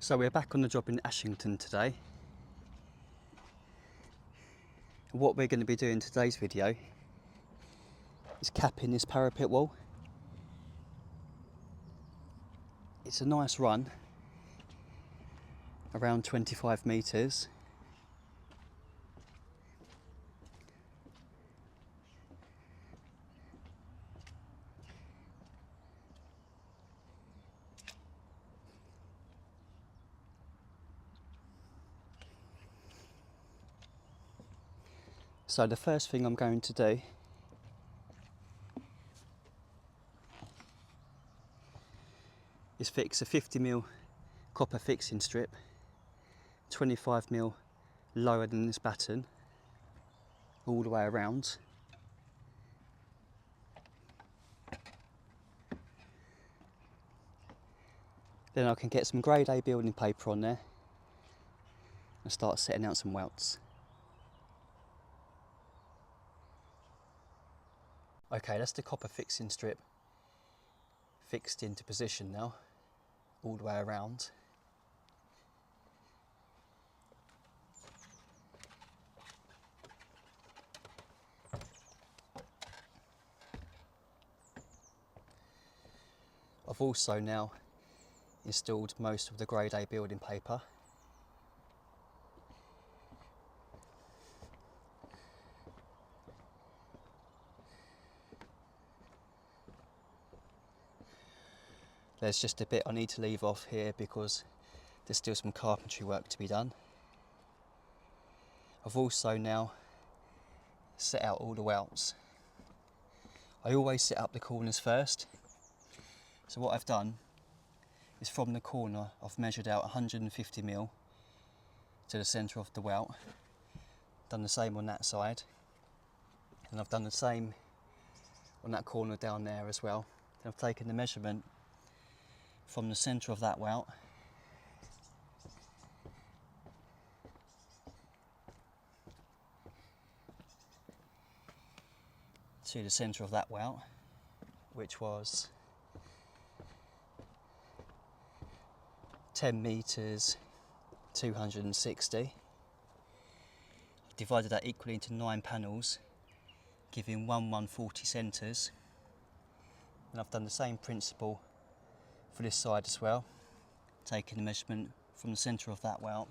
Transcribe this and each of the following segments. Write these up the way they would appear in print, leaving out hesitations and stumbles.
So we're back on the job in Ashington today. And what we're going to be doing in today's video is capping this parapet wall. It's a nice run, around 25 metres. So the first thing I'm going to do is fix a 50mm copper fixing strip, 25mm lower than this batten, all the way around. Then I can get some grade A building paper on there and start setting out some welts. Okay, that's the copper fixing strip fixed into position now, all the way around. I've also now installed most of the grade A building paper. There's just a bit I need to leave off here because there's still some carpentry work to be done. I've also now set out all the welts. I always set up the corners first. So what I've done is from the corner I've measured out 150mm to the centre of the welt. Done the same on that side, and I've done the same on that corner down there as well. Then I've taken the measurement from the centre of that welt to the centre of that welt, which was 10 metres 260. I've divided that equally into 9 panels, giving 140 centres, and I've done the same principle for this side as well, taking the measurement from the centre of that welt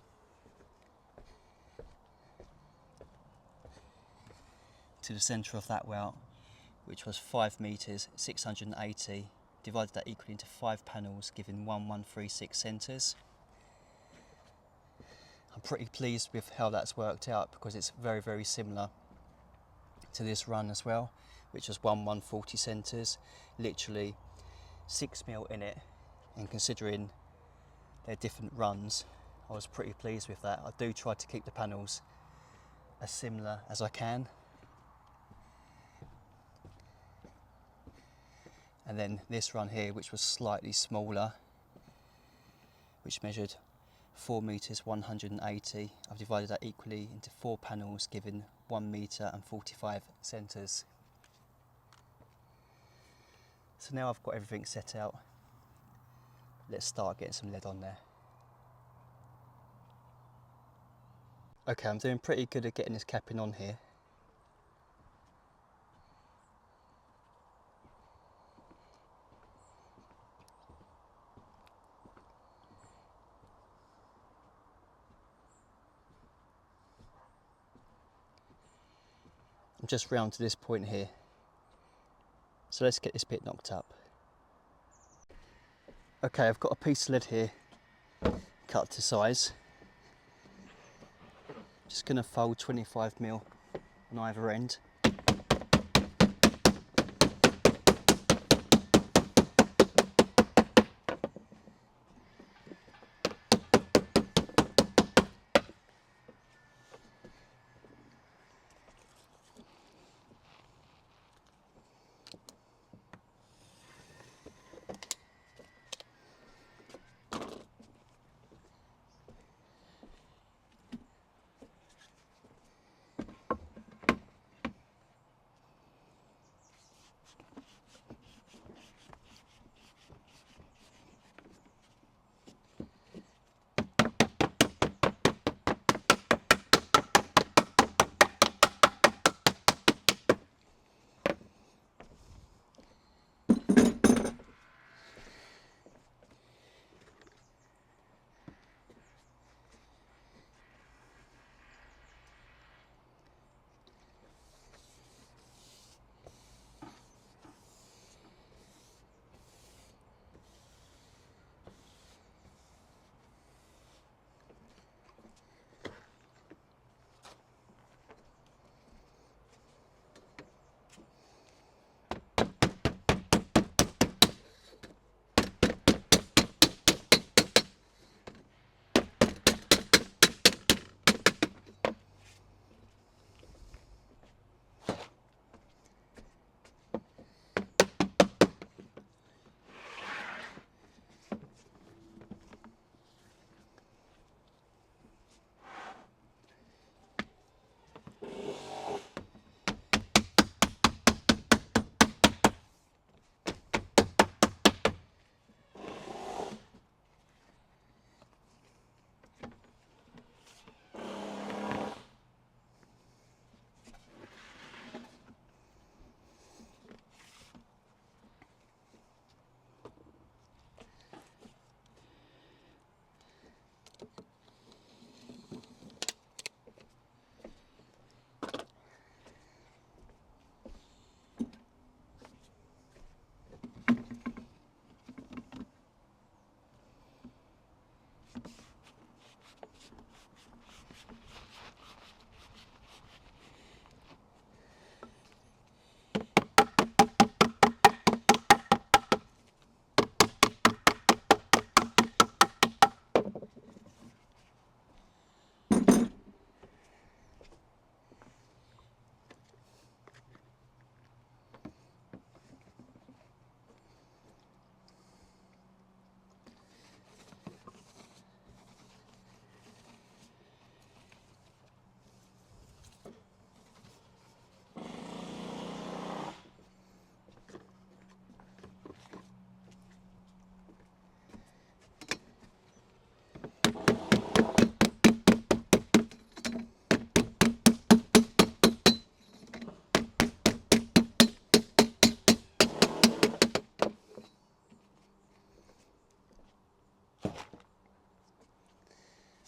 to the centre of that welt, which was 5 metres 680, divided that equally into 5 panels, giving 1136 centres. I'm pretty pleased with how that's worked out because it's very, very similar to this run as well, which was 1140 centres, literally 6mm in it, and considering they're different runs, I was pretty pleased with that. I do try to keep the panels as similar as I can. And then this run here, which was slightly smaller, which measured 4 metres 180, I've divided that equally into 4 panels, giving 1 metre and 45 centres. So now I've got everything set out, let's start getting some lead on there. Okay, I'm doing pretty good at getting this capping on here. I'm just round to this point here. So let's get this bit knocked up. Okay, I've got a piece of lead here, cut to size. Just going to fold 25mm on either end.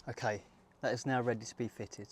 Okay, that is now ready to be fitted.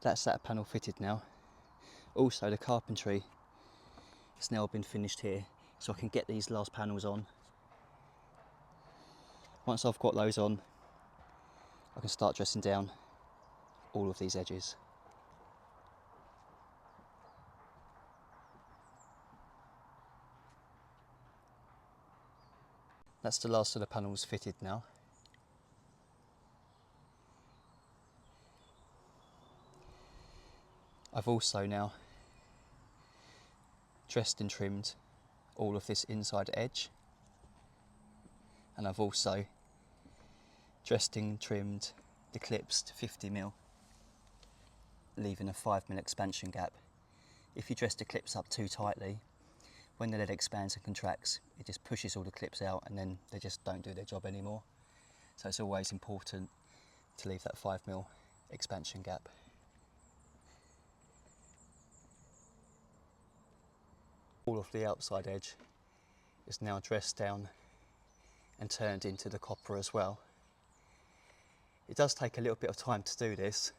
That's that panel fitted now. Also the carpentry has now been finished here, so I can get these last panels on. Once I've got those on, I can start dressing down all of these edges. That's the last of the panels fitted now. I've also now dressed and trimmed all of this inside edge, and I've also dressed and trimmed the clips to 50mm, leaving a 5mm expansion gap. If you dress the clips up too tightly, when the lead expands and contracts, it just pushes all the clips out and then they just don't do their job anymore. So it's always important to leave that 5mm expansion gap. All of the outside edge is now dressed down and turned into the copper as well. It does take a little bit of time to do this,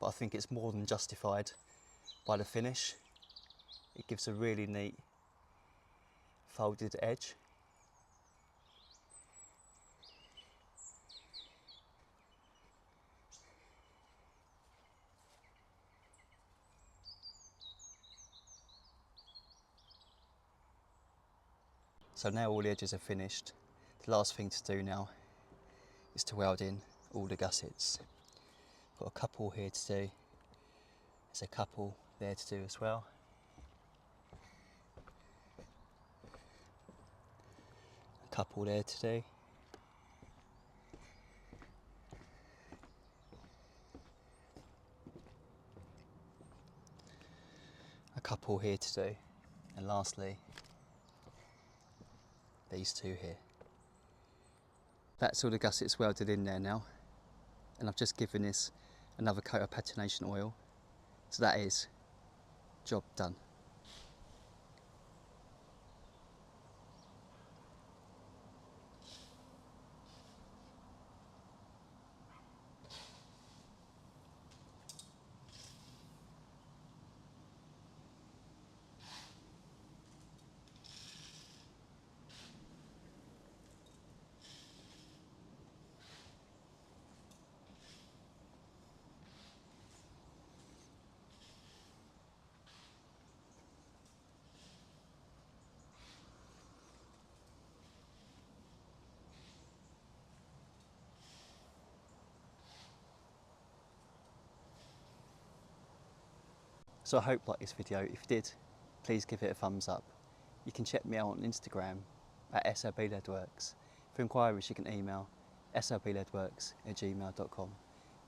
but I think it's more than justified by the finish. It gives a really neat folded edge. So now all the edges are finished. The last thing to do now is to weld in all the gussets. Got a couple here to do. There's a couple there to do as well. A couple there to do. A couple here to do. And lastly, these two here. That's all the gussets welded in there now, and I've just given this another coat of patination oil, so that is job done. So I hope you liked this video. If you did, please give it a thumbs up. You can check me out on Instagram at slbleadworks. For inquiries you can email slbleadworks@gmail.com.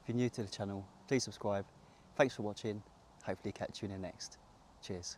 If you're new to the channel, please subscribe. Thanks for watching. Hopefully catch you in the next. Cheers.